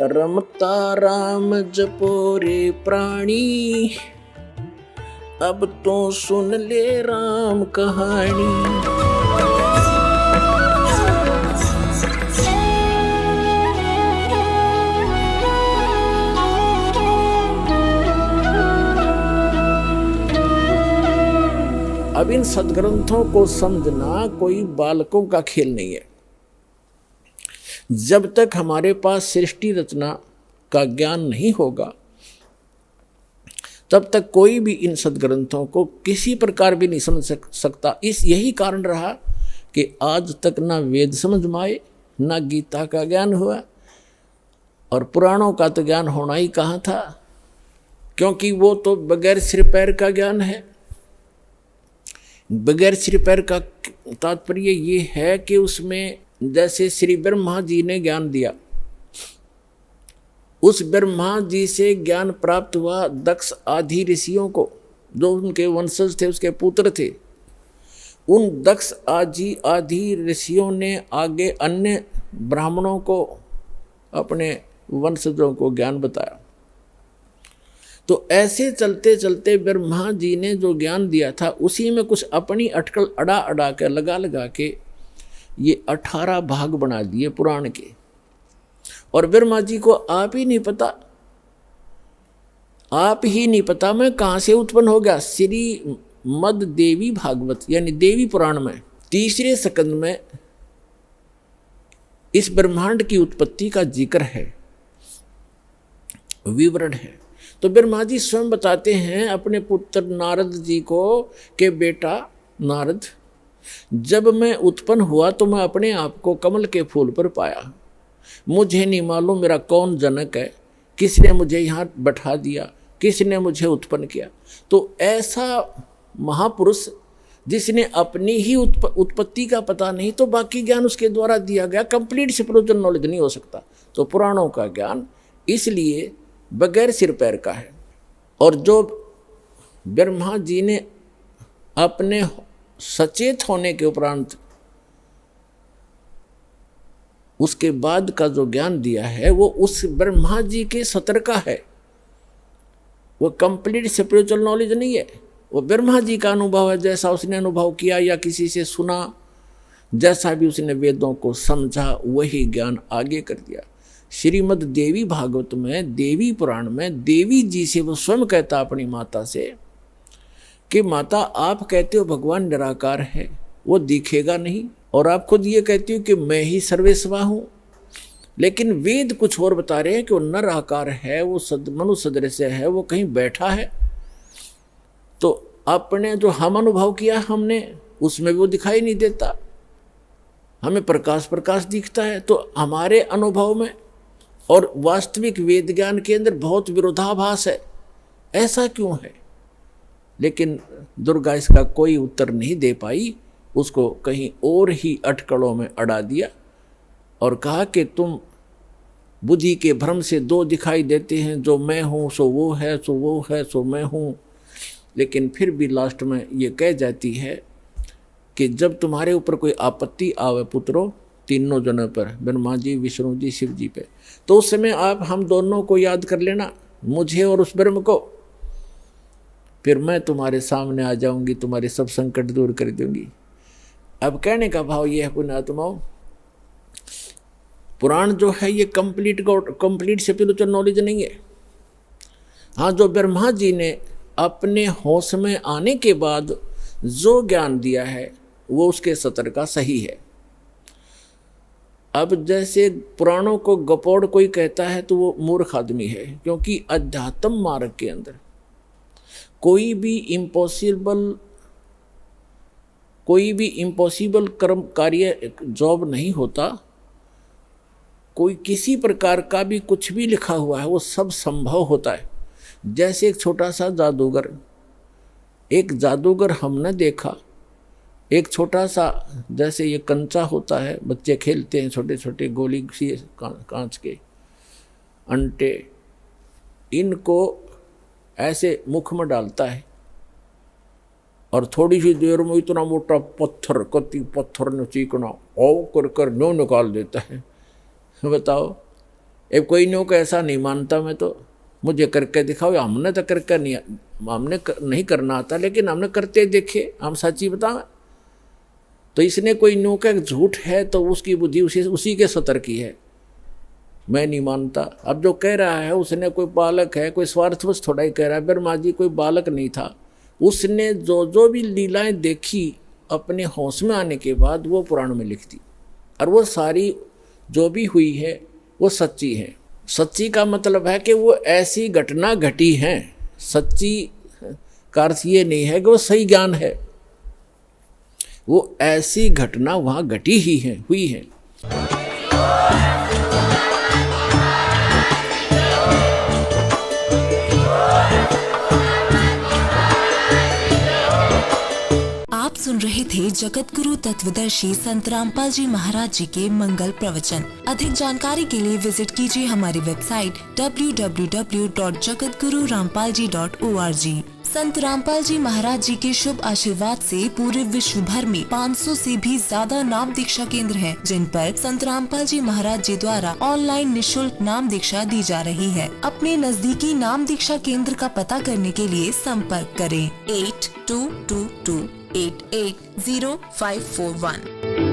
रमता राम जपो रे प्राणी, अब तो सुन ले राम कहानी। अब इन सदग्रंथों को समझना कोई बालकों का खेल नहीं है। जब तक हमारे पास सृष्टि रचना का ज्ञान नहीं होगा तब तक कोई भी इन सदग्रंथों को किसी प्रकार भी नहीं समझ सकता। यही कारण रहा कि आज तक ना वेद समझ में आए, ना गीता का ज्ञान हुआ, और पुराणों का तो ज्ञान होना ही कहाँ था, क्योंकि वो तो बगैर सिर पैर का ज्ञान है। बगैर सिर पैर का तात्पर्य ये है कि उसमें जैसे श्री ब्रह्मा जी ने ज्ञान दिया, उस ब्रह्मा जी से ज्ञान प्राप्त हुआ दक्ष आदि ऋषियों को, जो उनके वंशज थे, उसके पुत्र थे। उन दक्ष आदि ऋषियों ने आगे अन्य ब्राह्मणों को, अपने वंशजों को ज्ञान बताया। तो ऐसे चलते चलते ब्रह्मा जी ने जो ज्ञान दिया था उसी में कुछ अपनी अटकल अड़ा के लगा के ये 18 भाग बना दिए पुराण के। और ब्रह्मा जी को आप ही नहीं पता मैं कहाँ से उत्पन्न हो गया। श्री मद देवी भागवत यानी देवी पुराण में 3रे स्कंद में इस ब्रह्मांड की उत्पत्ति का जिक्र है, विवरण है। तो ब्रह्मा जी स्वयं बताते हैं अपने पुत्र नारद जी को कि बेटा नारद, जब मैं उत्पन्न हुआ तो मैं अपने आप को कमल के फूल पर पाया। मुझे नहीं मालूम मेरा कौन जनक है, किसने मुझे यहाँ बैठा दिया, किसने मुझे उत्पन्न किया। तो ऐसा महापुरुष जिसने अपनी ही उत्पत्ति का पता नहीं तो बाकी ज्ञान उसके द्वारा दिया गया, कंप्लीट स्पिरिचुअल नॉलेज नहीं हो सकता। तो पुराणों का ज्ञान इसलिए बगैर सिर पैर का है। और जो ब्रह्मा जी ने अपने सचेत होने के उपरांत उसके बाद का जो ज्ञान दिया है वो उस ब्रह्मा जी के सतर का है, वो कंप्लीट स्पिरिचुअल नॉलेज नहीं है। वो ब्रह्मा जी का अनुभव है, जैसा उसने अनुभव किया या किसी से सुना, जैसा भी उसने वेदों को समझा वही ज्ञान आगे कर दिया। श्रीमद देवी भागवत में, देवी पुराण में देवी जी से वो स्वयं कहता अपनी माता से कि माता आप कहते हो भगवान निराकार है, वो दिखेगा नहीं, और आप खुद ये कहती हो कि मैं ही सर्वेस्वा हूँ, लेकिन वेद कुछ और बता रहे हैं कि वो निराकार है, वो मनुष्य सदृश है, वो कहीं बैठा है। तो अपने जो हम अनुभव किया हमने, उसमें भी वो दिखाई नहीं देता, हमें प्रकाश दिखता है। तो हमारे अनुभव में और वास्तविक वेद ज्ञान के अंदर बहुत विरोधाभास है। ऐसा क्यों है? लेकिन दुर्गा इसका कोई उत्तर नहीं दे पाई, उसको कहीं और ही अटकलों में अड़ा दिया और कहा कि तुम बुद्धि के भ्रम से दो दिखाई देते हैं, जो मैं हूँ सो वो है, सो वो है सो मैं हूँ। लेकिन फिर भी लास्ट में ये कह जाती है कि जब तुम्हारे ऊपर कोई आपत्ति आवे पुत्रों, तीनों जनों पर, ब्रह्मा जी, विष्णु जी, शिव जी पे, तो उस समय आप हम दोनों को याद कर लेना, मुझे और उस ब्रह्म को, फिर मैं तुम्हारे सामने आ जाऊंगी, तुम्हारे सब संकट दूर कर दूंगी। अब कहने का भाव ये है पुण्यात्माओं, पुराण जो है ये कंप्लीट स्पिरिचुअल नॉलेज नहीं है। हाँ, जो ब्रह्मा जी ने अपने होश में आने के बाद जो ज्ञान दिया है वो उसके सतर का सही है। अब जैसे पुराणों को गपोड़ कोई कहता है तो वो मूर्ख आदमी है, क्योंकि अध्यात्म मार्ग के अंदर कोई भी इम्पॉसिबल कर्म कार्य जॉब नहीं होता। कोई किसी प्रकार का भी कुछ भी लिखा हुआ है वो सब संभव होता है। जैसे एक छोटा सा जादूगर हमने देखा, एक छोटा सा जैसे ये कंचा होता है, बच्चे खेलते हैं, छोटे छोटे गोली सी कांच के अंटे, इनको ऐसे मुख में डालता है और थोड़ी सी देर में इतना मोटा पत्थर, कति पत्थर ने चीकना ओ कर नो निकाल देता है। बताओ, अब कोई नो को ऐसा नहीं मानता, मैं तो मुझे करके दिखाओ, हमने तो करके नहीं, हमने नहीं करना आता, लेकिन हमने करते देखे, हम सच्ची बताएं। तो इसने कोई नो का झूठ है तो उसकी बुद्धि उसी के सतर की है, मैं नहीं मानता। अब जो कह रहा है उसने कोई बालक है, कोई स्वार्थवश थोड़ा ही कह रहा है। ब्रह्मा जी कोई बालक नहीं था, उसने जो भी लीलाएं देखी अपने होश में आने के बाद वो पुराण में लिख दी, और वो सारी जो भी हुई है वो सच्ची है। सच्ची का मतलब है कि वो ऐसी घटना घटी है। सच्ची का अर्थ ये नहीं है कि वो सही ज्ञान है, वो ऐसी घटना वहाँ घटी ही है, हुई है। आप सुन रहे थे जगत गुरु तत्वदर्शी संत रामपाल जी महाराज जी के मंगल प्रवचन। अधिक जानकारी के लिए विजिट कीजिए हमारी वेबसाइट www.jagatgururampalji.org। संत रामपाल जी महाराज जी के शुभ आशीर्वाद से पूरे विश्व भर में 500 से भी ज्यादा नाम दीक्षा केंद्र हैं, जिन पर संत रामपाल जी महाराज जी द्वारा ऑनलाइन निशुल्क नाम दीक्षा दी जा रही है। अपने नजदीकी नाम दीक्षा केंद्र का पता करने के लिए संपर्क करें 8222880541।